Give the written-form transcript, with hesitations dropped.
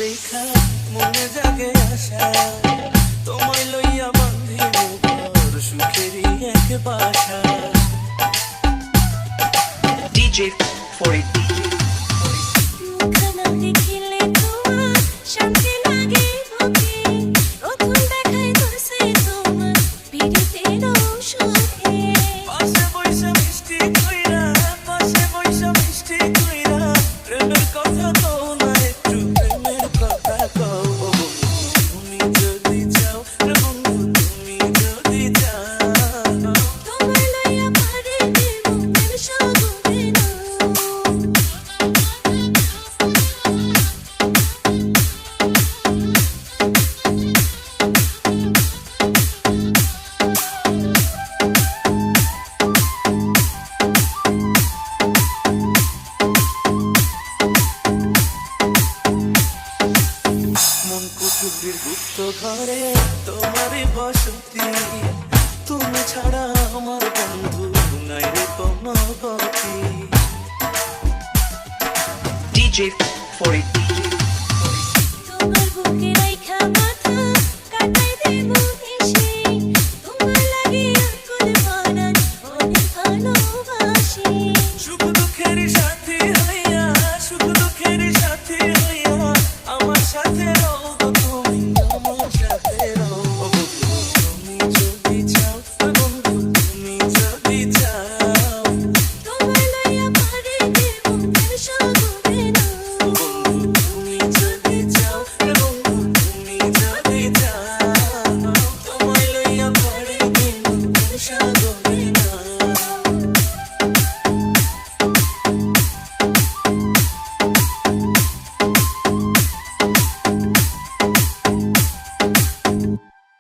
দেখা মনে জাগে আশা তোমায় লইয়া বাঁধিব ঘর সুখেরই এক বাসা DJ for it. মুখখানা দেখিলে তোমার শান্তি লাগে বুকে প্রথম দেখায় ধরছে তোমার পিরিতের সুখে পাশে বৈশা মিষ্টি কইরা পাশে বৈশা মিষ্টি কইরা প্রেমের কথা কও না একটু প্রেমের কথা কও তুমি যদি চাও রে বন্ধু তুমি যদি চাও তোমায় লইয়া পারে দেব প্রেম সাগরে না মন কুঠুরির গুপ্ত ঘরে তোমারই বসতি তুমি ছাড়া আমার বন্ধু নাই রে কোনো গতি DJ for it. তোমার বুকে